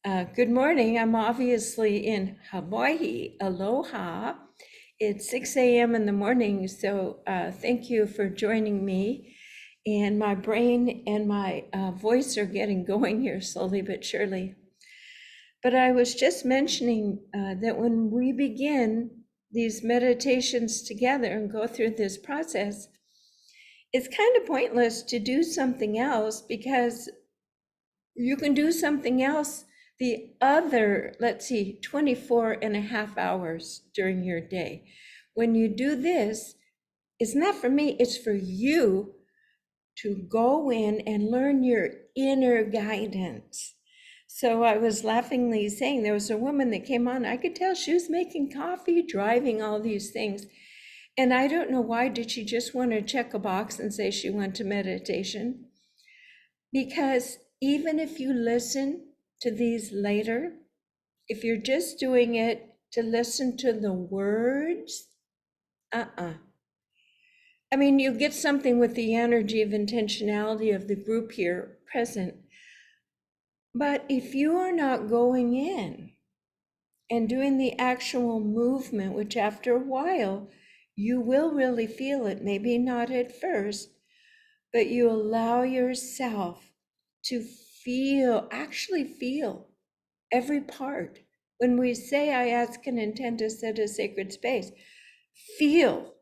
Good morning. I'm obviously in Hawaii. Aloha. It's 6 a.m. in the morning, so thank you for joining me. And my brain and my voice are getting going here slowly but surely. But I was just mentioning that when we begin these meditations together and go through this process, it's kind of pointless to do something else because you can do something else the other, let's see, 24 and a half hours during your day. When you do this, it's not for me, it's for you to go in and learn your inner guidance. So I was laughingly saying there was a woman that came on, I could tell she was making coffee, driving, all these things. And I don't know why did she just want to check a box and say she went to meditation? Because even if you listen to these later, if you're just doing it to listen to the words, I mean, you get something with the energy of intentionality of the group here present. But if you are not going in and doing the actual movement, which after a while, you will really feel it, maybe not at first, but you allow yourself to actually feel every part. When we say, I ask and intend to set a sacred space, feel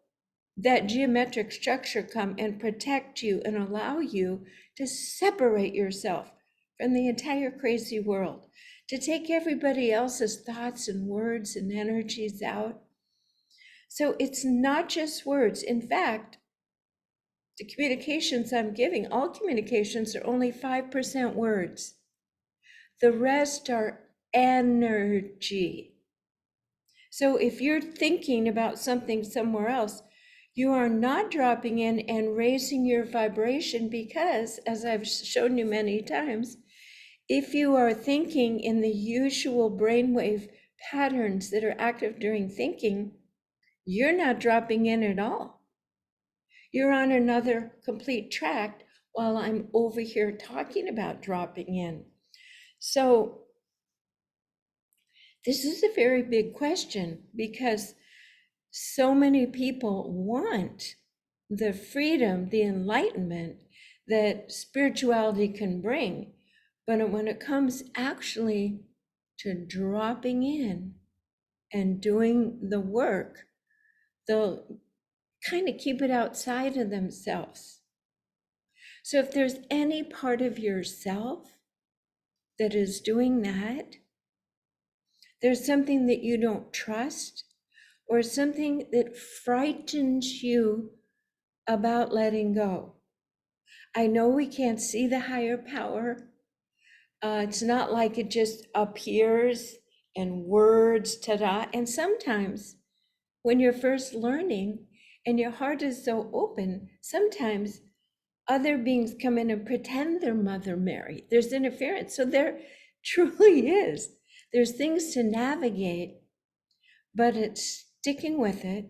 that geometric structure come and protect you and allow you to separate yourself from the entire crazy world, to take everybody else's thoughts and words and energies out. So it's not just words. In fact, the communications I'm giving, all communications are only 5% words. The rest are energy. So if you're thinking about something somewhere else, you are not dropping in and raising your vibration because, as I've shown you many times, if you are thinking in the usual brainwave patterns that are active during thinking, you're not dropping in at all. You're on another complete track while I'm over here talking about dropping in. So this is a very big question because so many people want the freedom, the enlightenment that spirituality can bring. But when it comes actually to dropping in and doing the work, they'll kind of keep it outside of themselves. So if there's any part of yourself that is doing that, there's something that you don't trust or something that frightens you about letting go. I know we can't see the higher power. It's not like it just appears in words, ta-da. And sometimes when you're first learning and your heart is so open, sometimes other beings come in and pretend they're Mother Mary. There's interference. So there truly is. There's things to navigate, but it's sticking with it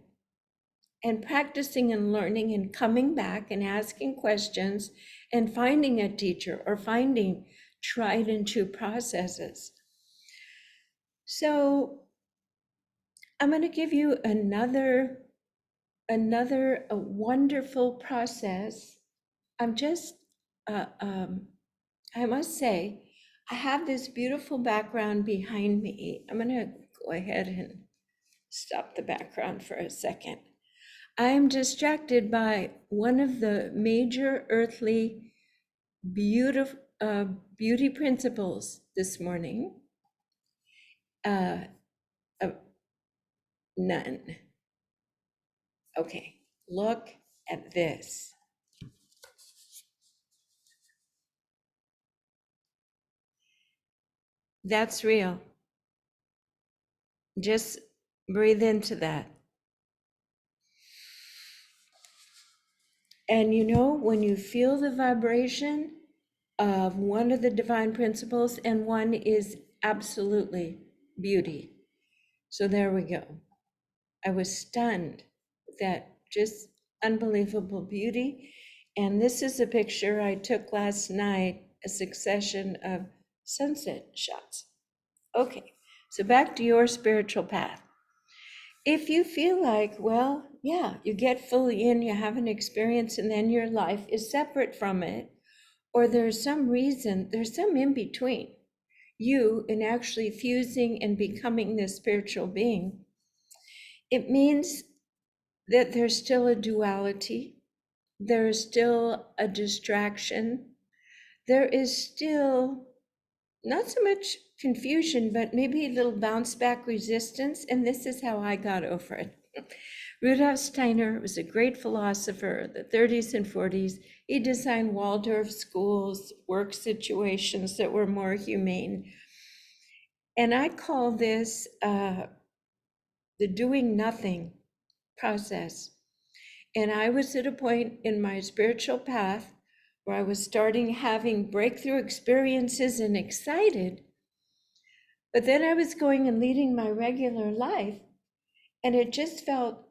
and practicing and learning and coming back and asking questions and finding a teacher or finding tried and true processes. So I'm going to give you another a wonderful process. I'm just, I must say, I have this beautiful background behind me. I'm going to go ahead and stop the background for a second. I am distracted by one of the major earthly beauty principles this morning. None. Okay, look at this. That's real. Just breathe into that. And you know, when you feel the vibration of one of the divine principles, and one is absolutely beauty. So there we go. I was stunned with that just unbelievable beauty. And this is a picture I took last night, a succession of sunset shots. Okay, so back to your spiritual path. If you feel like, well, yeah, you get fully in, you have an experience, and then your life is separate from it, or there's some reason, there's some in between you and actually fusing and becoming this spiritual being, it means that there's still a duality, there is still a distraction, there is still not so much confusion, but maybe a little bounce back resistance. And this is how I got over it. Rudolf Steiner was a great philosopher of the 30s and 40s. He designed Waldorf schools, work situations that were more humane. And I call this the doing nothing process. And I was at a point in my spiritual path where I was starting having breakthrough experiences and excited. But then I was going and leading my regular life, and it just felt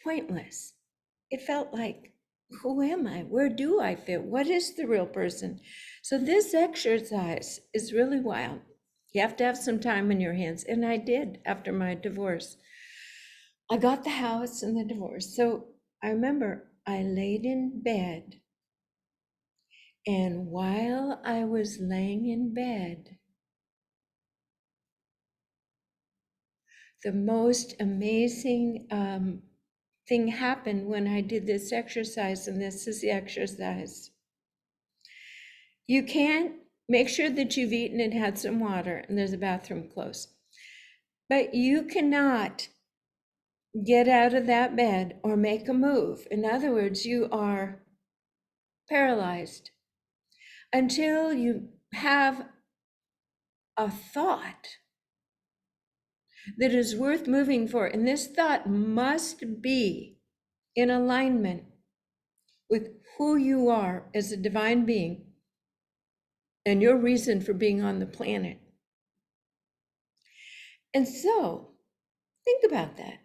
pointless. It felt like, who am I? Where do I fit? What is the real person? So this exercise is really wild. You have to have some time in your hands, and I did after my divorce. I got the house and the divorce. So I remember I laid in bed, and while I was laying in bed, the most amazing thing happened when I did this exercise, and this is the exercise. You can't make sure that you've eaten and had some water, and there's a bathroom close. But you cannot get out of that bed or make a move. In other words, you are paralyzed until you have a thought that is worth moving for. And this thought must be in alignment with who you are as a divine being and your reason for being on the planet. And so think about that.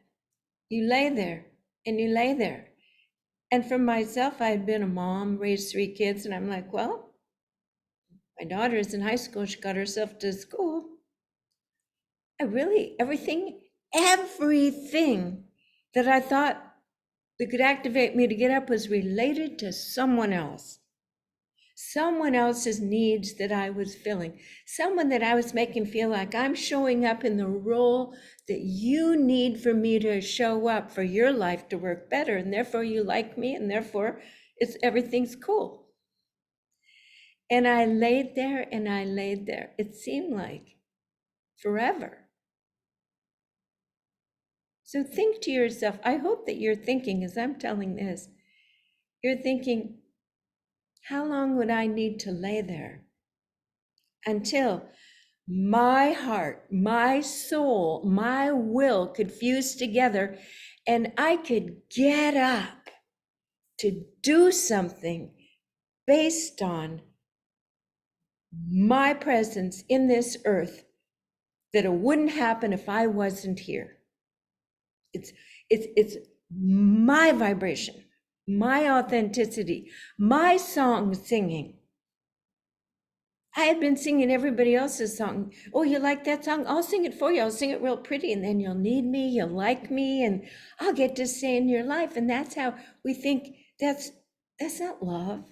You lay there and you lay there. And for myself, I had been a mom, raised 3 kids, and I'm like, well, my daughter's in high school, she got herself to school. Everything that I thought that could activate me to get up was related to someone else's needs that I was filling, someone that I was making feel like I'm showing up in the role that you need for me to show up for your life to work better, and therefore you like me, and therefore everything's cool. And I laid there and I laid there. It seemed like forever. So think to yourself, I hope that you're thinking, as I'm telling this, you're thinking, how long would I need to lay there until my heart, my soul, my will could fuse together and I could get up to do something based on my presence in this earth that it wouldn't happen if I wasn't here. It's my vibration, my authenticity, my song singing. I had been singing everybody else's song. Oh, you like that song? I'll sing it for you. I'll sing it real pretty, and then you'll need me, you'll like me, and I'll get to stay in your life. And that's how we think that's not love.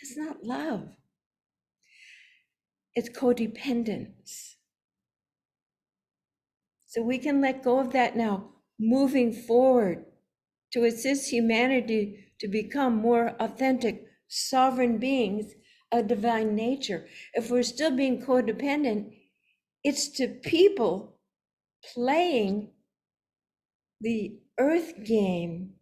That's not love. It's codependence. So we can let go of that now, moving forward to assist humanity to become more authentic, sovereign beings, a divine nature. If we're still being codependent, it's to people playing the earth game,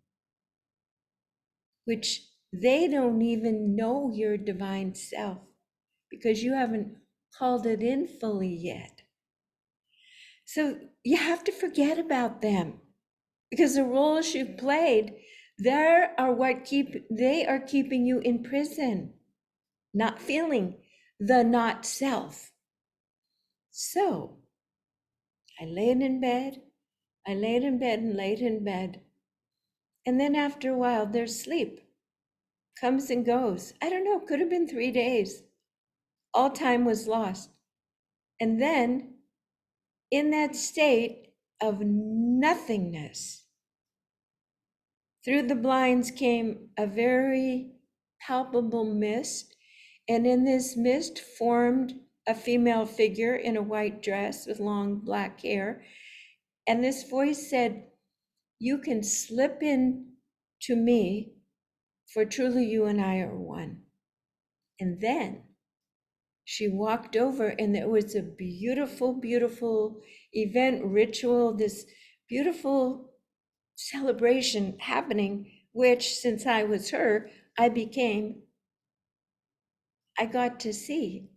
which they don't even know your divine self because you haven't called it in fully yet. So you have to forget about them because the roles you've played, they are keeping you in prison, not feeling the not self. So I laid in bed and laid in bed. And then after a while, there's sleep, comes and goes. I don't know, could have been 3 days. All time was lost. And then in that state of nothingness, through the blinds came a very palpable mist. And in this mist formed a female figure in a white dress with long black hair. And this voice said, "You can slip in to me, for truly you and I are one." And then she walked over, and it was a beautiful, beautiful event, ritual, this beautiful celebration happening, which since I was her, I got to see.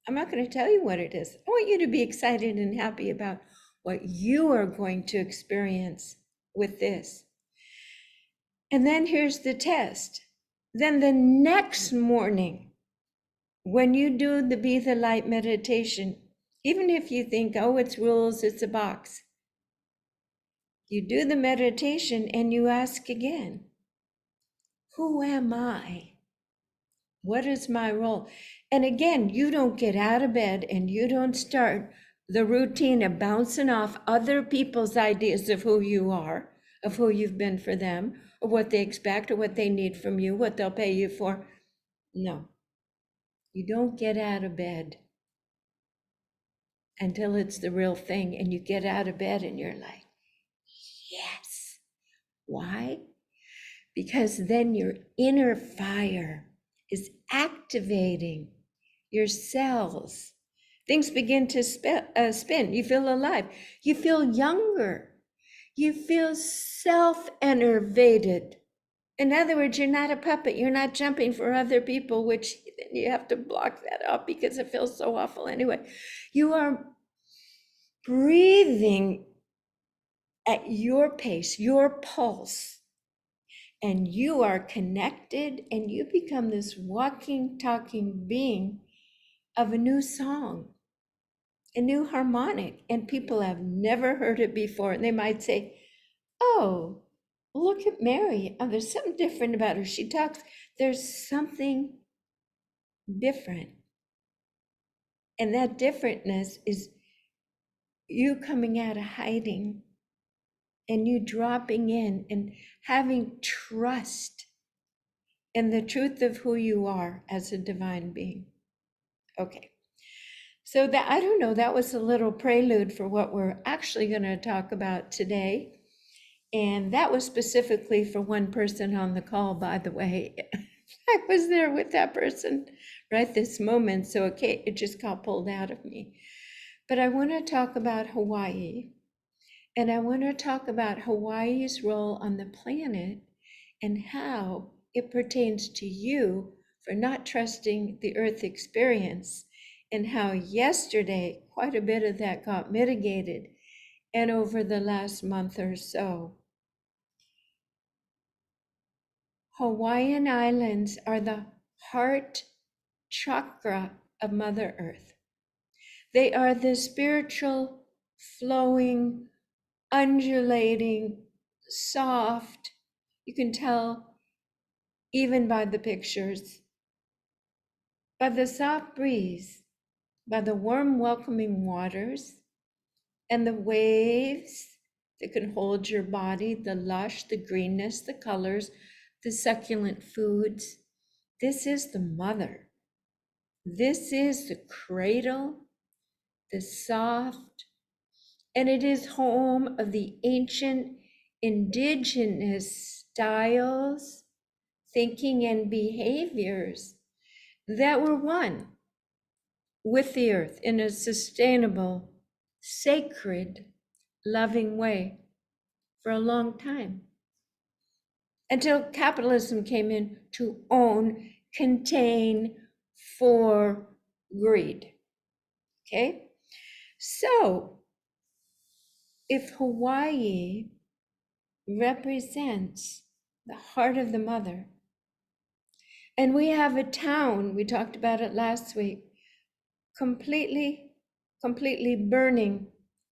I'm not going to tell you what it is. I want you to be excited and happy about what you are going to experience with this. And then here's the test. Then the next morning, when you do the Be the Light meditation, even if you think, oh, it's rules, it's a box, you do the meditation and you ask again, who am I? What is my role? And again, you don't get out of bed and you don't start the routine of bouncing off other people's ideas of who you are, of who you've been for them, or what they expect, or what they need from you, what they'll pay you for. No, you don't get out of bed until it's the real thing. And you get out of bed and you're like, yes. Why? Because then your inner fire is activating your cells. Things begin to spin. You feel alive. You feel younger. You feel self-enervated. In other words, you're not a puppet. You're not jumping for other people, which you have to block that up because it feels so awful anyway. You are breathing at your pace, your pulse, and you are connected, and you become this walking, talking being of a new song, a new harmonic, and people have never heard it before. And they might say, oh, look at Mary. Oh, there's something different about her. She talks, there's something different. And that differentness is you coming out of hiding and you dropping in and having trust in the truth of who you are as a divine being. Okay. So that, I don't know, that was a little prelude for what we're actually going to talk about today. And that was specifically for one person on the call, by the way. I was there with that person right this moment, so it just got pulled out of me. But I want to talk about Hawaii, and I want to talk about Hawaii's role on the planet and how it pertains to you for not trusting the Earth experience, and how yesterday quite a bit of that got mitigated, and over the last month or so. Hawaiian Islands are the heart chakra of Mother Earth. They are the spiritual, flowing, undulating, soft, you can tell even by the pictures, by the soft breeze, by the warm, welcoming waters, and the waves that can hold your body, the lush, the greenness, the colors, the succulent foods. This is the mother. This is the cradle, the soft, and it is home of the ancient indigenous styles, thinking, and behaviors that were one with the earth in a sustainable, sacred, loving way for a long time, until capitalism came in to own, contain, for greed. Okay? So, if Hawaii represents the heart of the mother, and we have a town, we talked about it last week, completely burning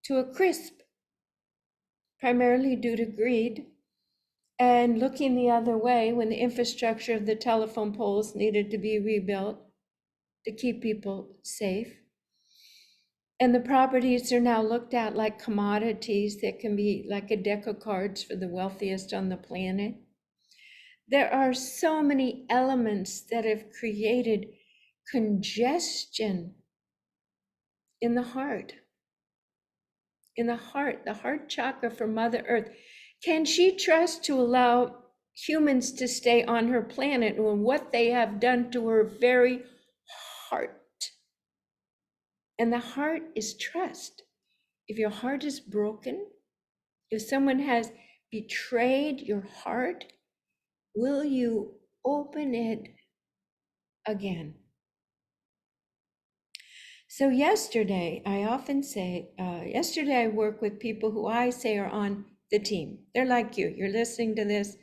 to a crisp, primarily due to greed, and looking the other way when the infrastructure of the telephone poles needed to be rebuilt to keep people safe. And the properties are now looked at like commodities that can be like a deck of cards for the wealthiest on the planet. There are so many elements that have created congestion in the heart, the heart chakra for Mother Earth. Can she trust to allow humans to stay on her planet when what they have done to her very heart? And the heart is trust. If your heart is broken, if someone has betrayed your heart, will you open it again? So yesterday, I often say, yesterday I work with people who I say are on the team. They're like you. You're listening to this.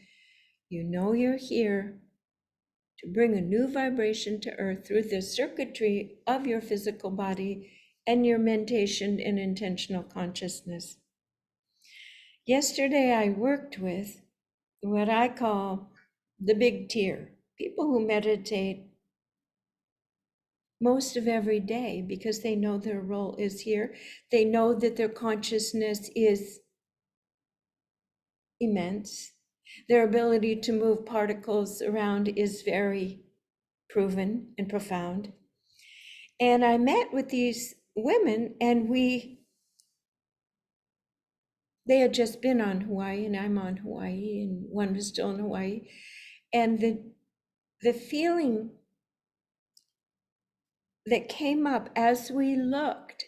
You know you're here to bring a new vibration to Earth through the circuitry of your physical body and your mentation and intentional consciousness. Yesterday, I worked with what I call the big tier, people who meditate most of every day because they know their role is here. They know that their consciousness is immense. Their ability to move particles around is very proven and profound. And I met with these women, and they had just been on Hawaii, and I'm on Hawaii, and one was still in Hawaii. And the feeling that came up as we looked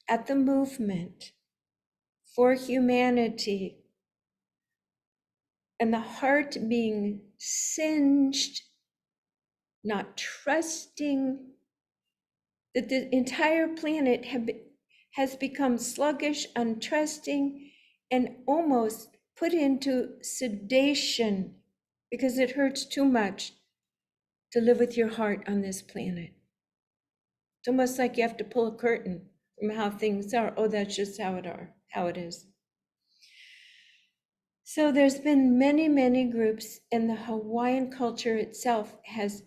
at the movement for humanity and the heart being singed, not trusting that the entire planet has become sluggish, untrusting, and almost put into sedation because it hurts too much to live with your heart on this planet. It's almost like you have to pull a curtain from how things are. Oh, that's just how it is. So there's been many groups, and the Hawaiian culture itself has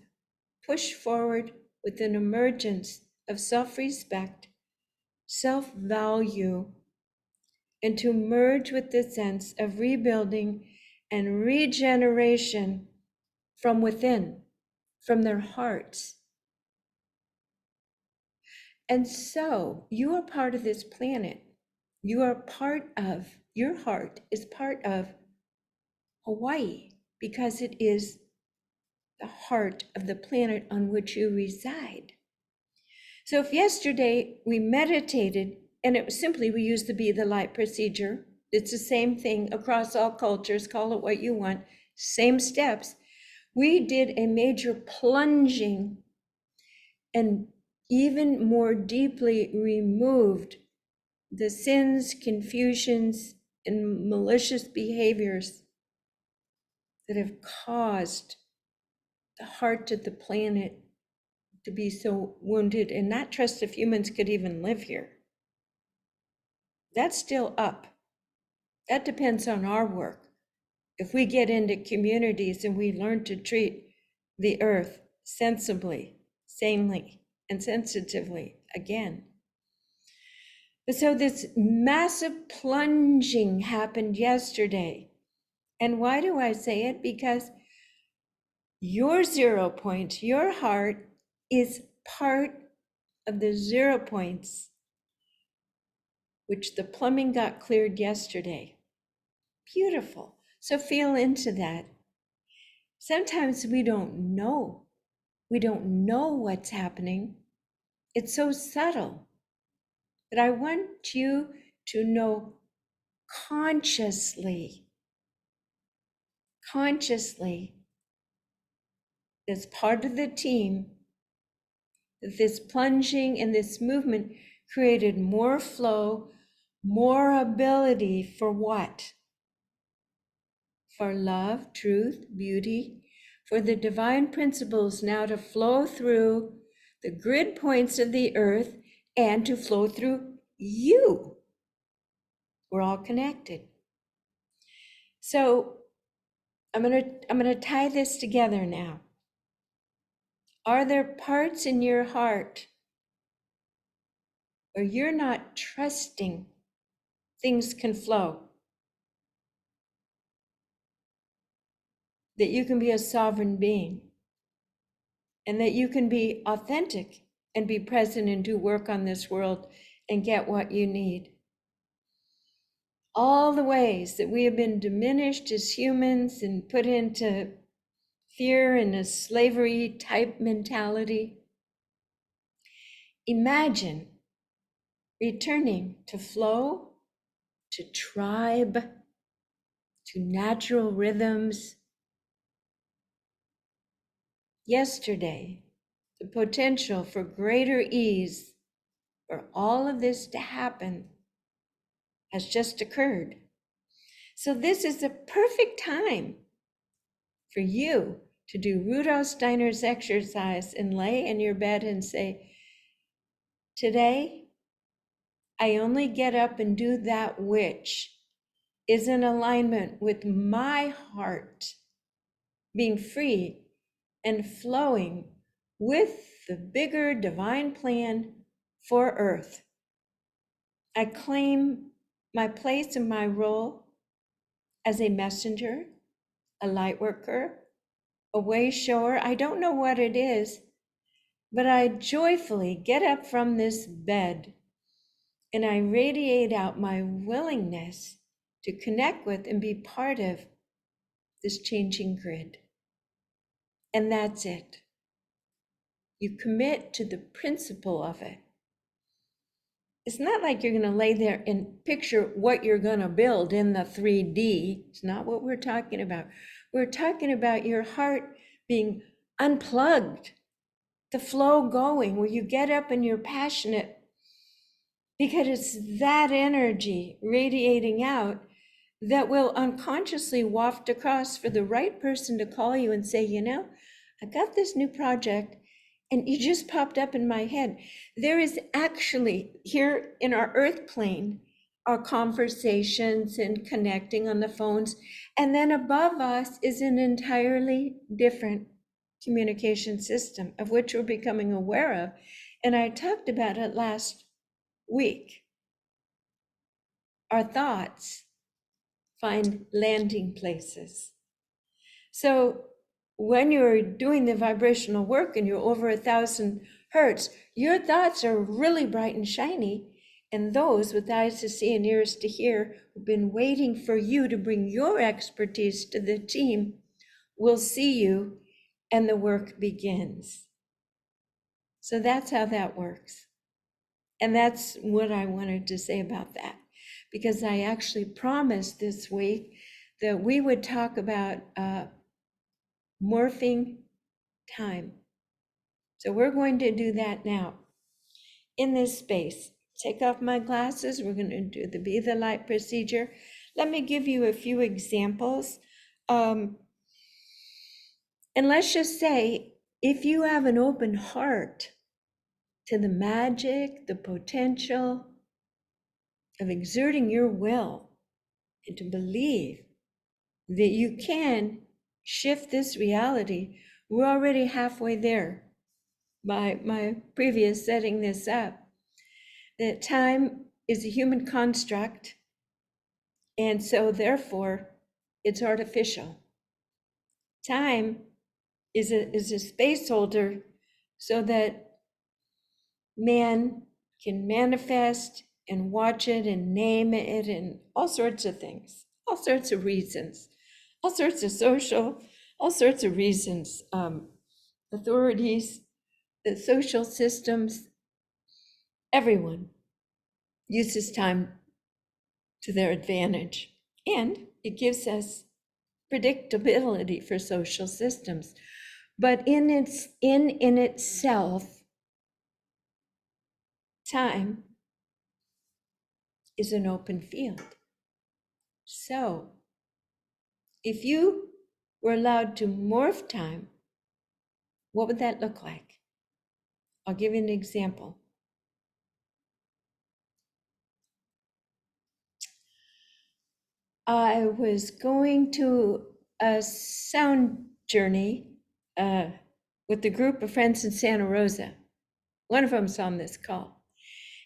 pushed forward with an emergence of self-respect, self-value, and to merge with the sense of rebuilding and regeneration from within, from their hearts. And so you are part of this planet. Your heart is part of Hawaii because it is the heart of the planet on which you reside. So if yesterday we meditated, and it was simply, we used the Be the Light procedure. It's the same thing across all cultures, call it what you want, same steps. We did a major plunging and even more deeply removed the sins, confusions, and malicious behaviors that have caused the heart of the planet to be so wounded and not trust if humans could even live here. That's still up. That depends on our work. If we get into communities and we learn to treat the earth sensibly, sanely, and sensitively again. But so this massive plunging happened yesterday. And why do I say it? Because your 0 point, your heart, is part of the 0 points which the plumbing got cleared yesterday. Beautiful. So feel into that. Sometimes we don't know. We don't know what's happening. It's so subtle. But I want you to know consciously, as part of the team, that this plunging and this movement created more flow, more ability for what? For love, truth, beauty, for the divine principles now to flow through the grid points of the earth and to flow through you. We're all connected. So I'm gonna tie this together now. Are there parts in your heart or you're not trusting things can flow, that you can be a sovereign being, and that you can be authentic and be present and do work on this world and get what you need. All the ways that we have been diminished as humans and put into fear and a slavery type mentality. Imagine returning to flow, to tribe, to natural rhythms. Yesterday, the potential for greater ease for all of this to happen has just occurred. So this is the perfect time for you to do Rudolf Steiner's exercise and lay in your bed and say, today, I only get up and do that which is in alignment with my heart, being free and flowing with the bigger divine plan for Earth. I claim my place and my role as a messenger, a light worker, a way shower. I don't know what it is, but I joyfully get up from this bed and I radiate out my willingness to connect with and be part of this changing grid. And that's it. You commit to the principle of it. It's not like you're going to lay there and picture what you're going to build in the 3D. It's not what we're talking about. We're talking about your heart being unplugged, the flow going, where you get up and you're passionate because it's that energy radiating out that will unconsciously waft across for the right person to call you and say, you know, I got this new project and you just popped up in my head. There is actually here in our earth plane, our conversations and connecting on the phones. And then above us is an entirely different communication system of which we're becoming aware of. And I talked about it last week. Our thoughts find landing places. So when you're doing the vibrational work and you're over 1,000 hertz, your thoughts are really bright and shiny. And those with eyes to see and ears to hear who've been waiting for you to bring your expertise to the team will see you and the work begins. So that's how that works. And that's what I wanted to say about that, because I actually promised this week that we would talk about morphing time. So we're going to do that now in this space. Take off my glasses. We're going to do the Be the Light procedure. Let me give you a few examples. And let's just say, if you have an open heart to the magic, the potential of exerting your will, and to believe that you can shift this reality, we're already halfway there by my previous setting this up. That time is a human construct, and so therefore it's artificial. Time is a space holder so that man can manifest and watch it and name it and all sorts of things, all sorts of reasons, all sorts of social, all sorts of reasons. Authorities, the social systems, everyone uses time to their advantage. And it gives us predictability for social systems. But in itself, time is an open field. So if you were allowed to morph time, what would that look like? I'll give you an example. I was going to a sound journey with a group of friends in Santa Rosa. One of them's on this call.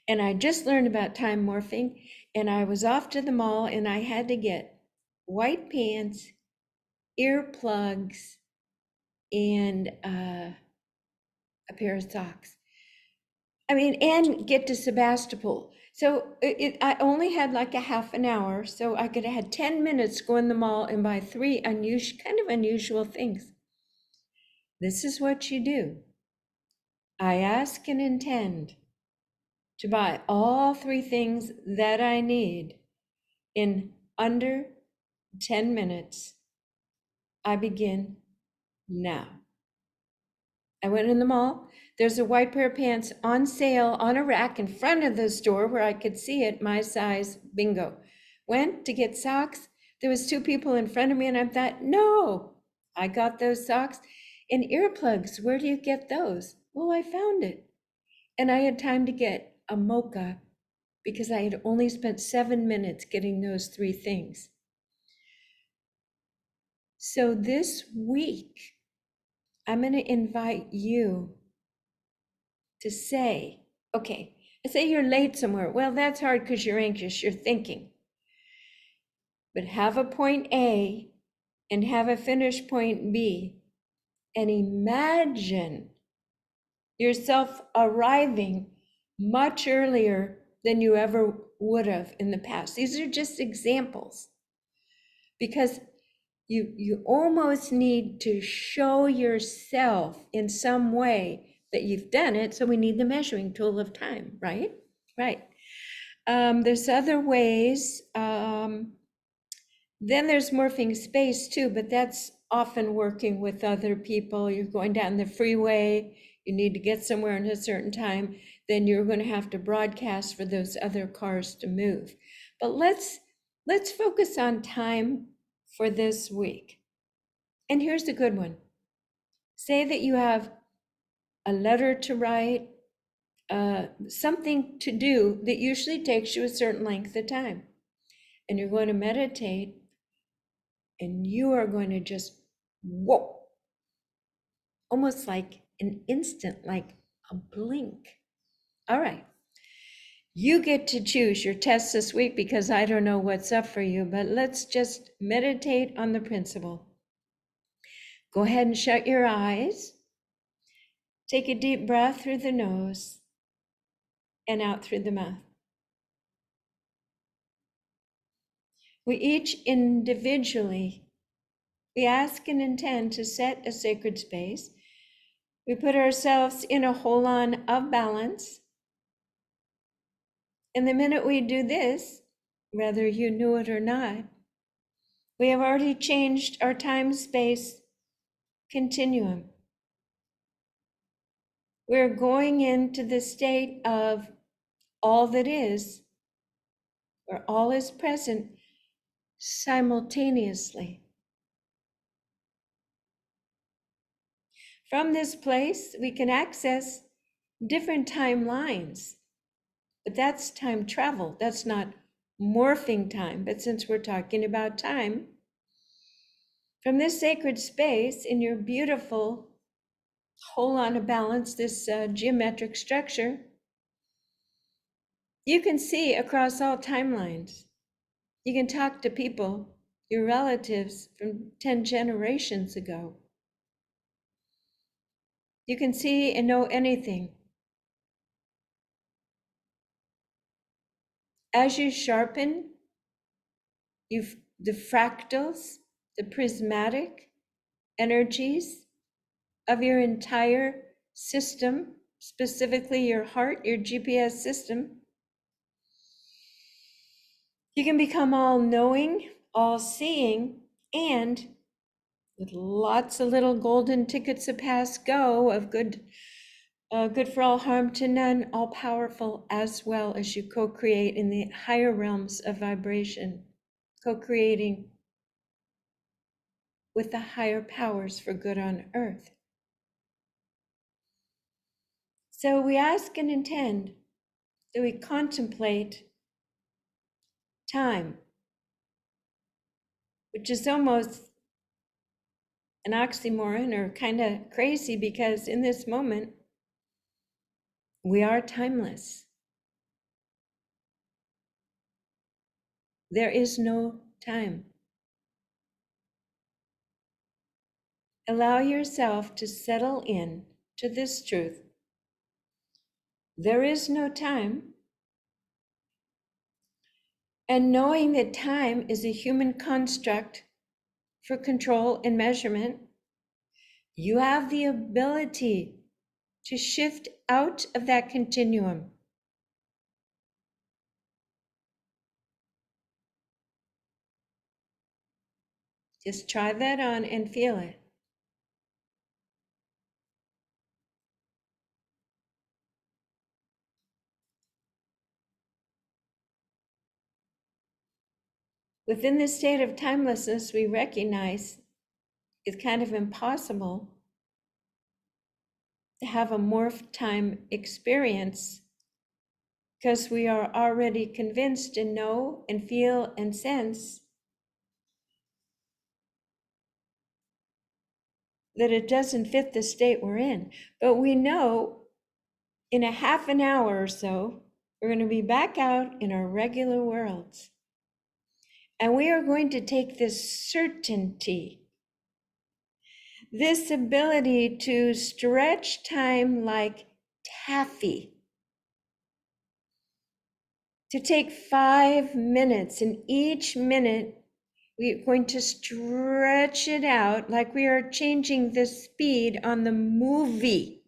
And I just learned about time morphing, and I was off to the mall, and I had to get white pants, earplugs, and a pair of socks. I mean, and get to Sebastopol. So I only had like a half an hour, so I could have had 10 minutes to go in the mall and buy three kind of unusual things. This is what you do. I ask and intend to buy all three things that I need in under 10 minutes. I begin now. I went in the mall. There's a white pair of pants on sale on a rack in front of the store where I could see it, my size, bingo. Went to get socks. There was two people in front of me and I thought, no, I got those socks. And earplugs, where do you get those? Well, I found it. And I had time to get a mocha because I had only spent 7 minutes getting those three things. So this week, I'm going to invite you to say, okay, let's say you're late somewhere. Well, that's hard because you're anxious, you're thinking. But have a point A and have a finish point B, and imagine yourself arriving much earlier than you ever would have in the past. These are just examples because you almost need to show yourself in some way that you've done it. So we need the measuring tool of time, right? Right. There's other ways. Then there's morphing space too, but that's often working with other people. You're going down the freeway, you need to get somewhere in a certain time, then you're going to have to broadcast for those other cars to move. But let's focus on time for this week. And here's a good one. Say that you have a letter to write, something to do that usually takes you a certain length of time. And you're going to meditate and you are going to just, whoa, almost like an instant, like a blink. All right. You get to choose your test this week because I don't know what's up for you, but let's just meditate on the principle. Go ahead and shut your eyes. Take a deep breath through the nose and out through the mouth. We each individually, we ask and intend to set a sacred space. We put ourselves in a hold-on of balance. And the minute we do this, whether you knew it or not, we have already changed our time-space continuum. We're going into the state of all that is, where all is present simultaneously. From this place, we can access different timelines, but that's time travel. That's not morphing time. But since we're talking about time, from this sacred space in your beautiful hold on to balance, this geometric structure, you can see across all timelines. You can talk to people, your relatives from 10 generations ago. You can see and know anything. As you sharpen, the fractals, the prismatic energies of your entire system, specifically your heart, your GPS system, you can become all knowing, all seeing, and with lots of little golden tickets to pass go of good for all, harm to none, all powerful, as well as you co-create in the higher realms of vibration, co-creating with the higher powers for good on earth. So we ask and intend that we contemplate time, which is almost an oxymoron or kind of crazy because in this moment, we are timeless. There is no time. Allow yourself to settle in to this truth. There is no time. And knowing that time is a human construct for control and measurement, you have the ability to shift out of that continuum. Just try that on and feel it. Within this state of timelessness, we recognize it's kind of impossible to have a morph time experience because we are already convinced and know and feel and sense that it doesn't fit the state we're in. But we know in a half an hour or so, we're going to be back out in our regular worlds. And we are going to take this certainty, this ability to stretch time like taffy, to take 5 minutes, and each minute we're going to stretch it out like we are changing the speed on the movie,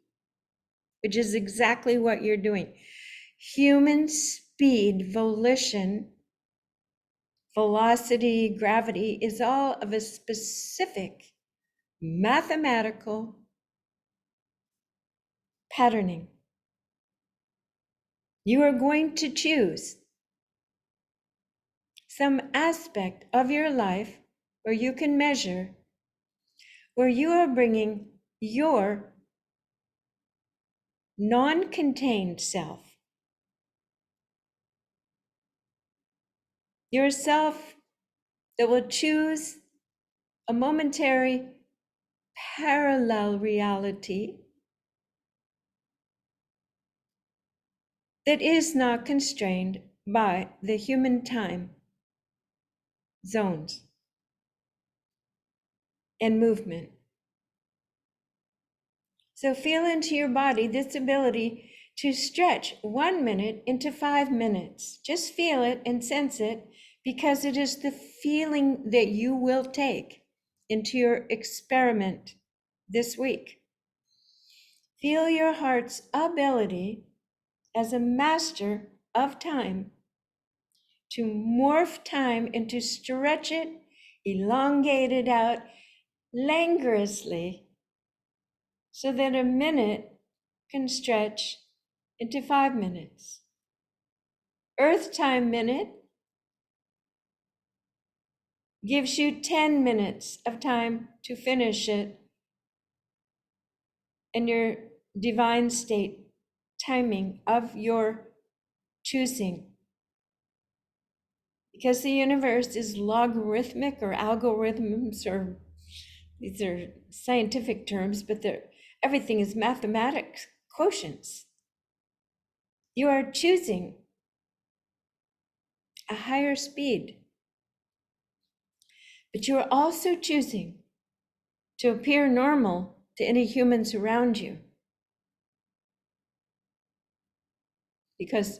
which is exactly what you're doing. Human speed, volition, velocity, gravity is all of a specific mathematical patterning. You are going to choose some aspect of your life where you can measure, where you are bringing your non-contained self, yourself that will choose a momentary parallel reality that is not constrained by the human time zones and movement. So feel into your body this ability to stretch 1 minute into 5 minutes. Just feel it and sense it, because it is the feeling that you will take into your experiment this week. Feel your heart's ability as a master of time to morph time and to stretch it, elongate it out languorously, so that a minute can stretch into 5 minutes. Earth time minute gives you 10 minutes of time to finish it, and your divine state timing of your choosing. Because the universe is logarithmic, or algorithms, or these are scientific terms, but everything is mathematics, quotients. You are choosing a higher speed, but you are also choosing to appear normal to any humans around you. Because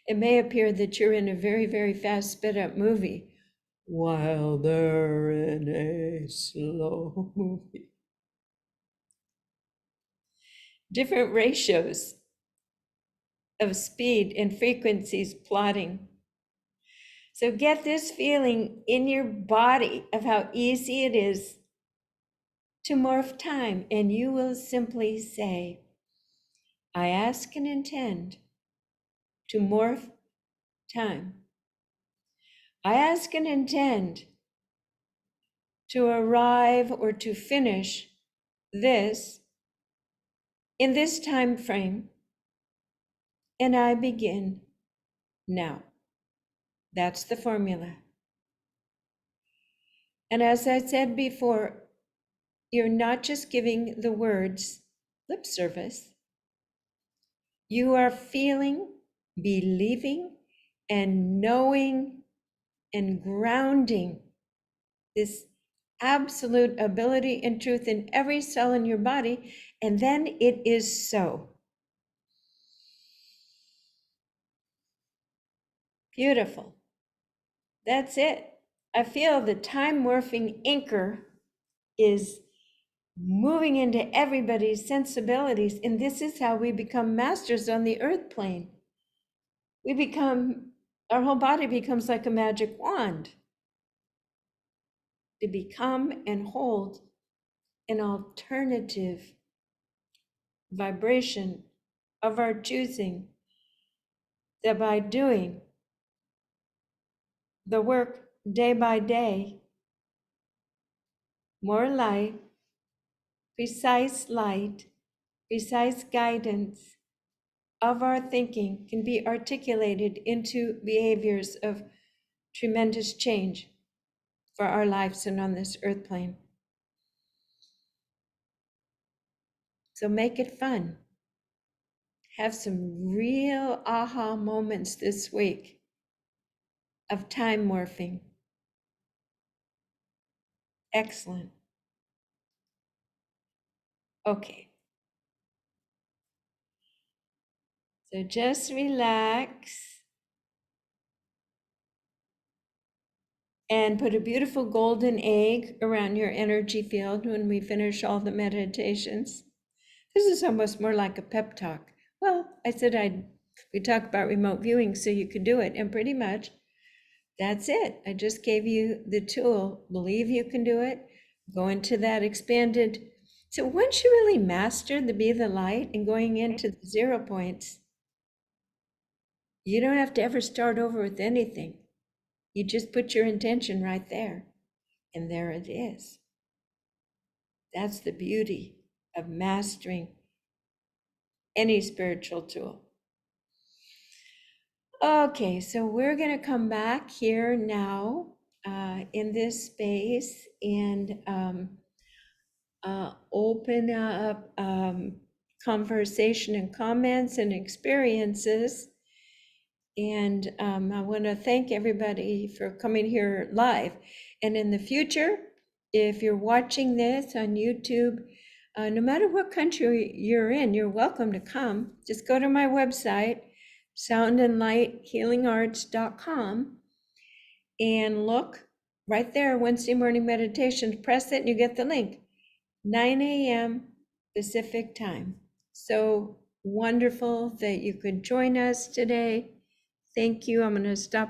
it may appear that you're in a very, very fast sped up movie while they're in a slow movie. Different ratios of speed and frequencies plotting. So get this feeling in your body of how easy it is to morph time, and you will simply say, I ask and intend to morph time. I ask and intend to arrive or to finish this in this time frame, and I begin now. That's the formula. And as I said before, you're not just giving the words lip service. You are feeling, believing, and knowing and grounding this absolute ability and truth in every cell in your body, and then it is so. Beautiful. That's it. I feel the time morphing anchor is moving into everybody's sensibilities, and this is how we become masters on the earth plane. Our whole body becomes like a magic wand to become and hold an alternative vibration of our choosing, that by doing the work day by day, more light, precise guidance of our thinking can be articulated into behaviors of tremendous change for our lives and on this earth plane. So make it fun. Have some real aha moments this week of time morphing. Excellent. Okay. So just relax and put a beautiful golden egg around your energy field when we finish all the meditations. This is almost more like a pep talk. Well, I said we talk about remote viewing so you could do it, and pretty much that's it. I just gave you the tool. Believe you can do it. Go into that expanded. So once you really master the be the light and going into the 0 points, you don't have to ever start over with anything. You just put your intention right there, and there it is. That's the beauty of mastering any spiritual tool. Okay, so we're going to come back here now in this space and open up conversation and comments and experiences. And I want to thank everybody for coming here live. And in the future, if you're watching this on YouTube, no matter what country you're in, you're welcome to come. Just go to my website, soundandlighthealingarts.com, and look right there, Wednesday morning meditation. Press it and you get the link. 9 a.m. Pacific time. So wonderful that you could join us today. Thank you. I'm going to stop the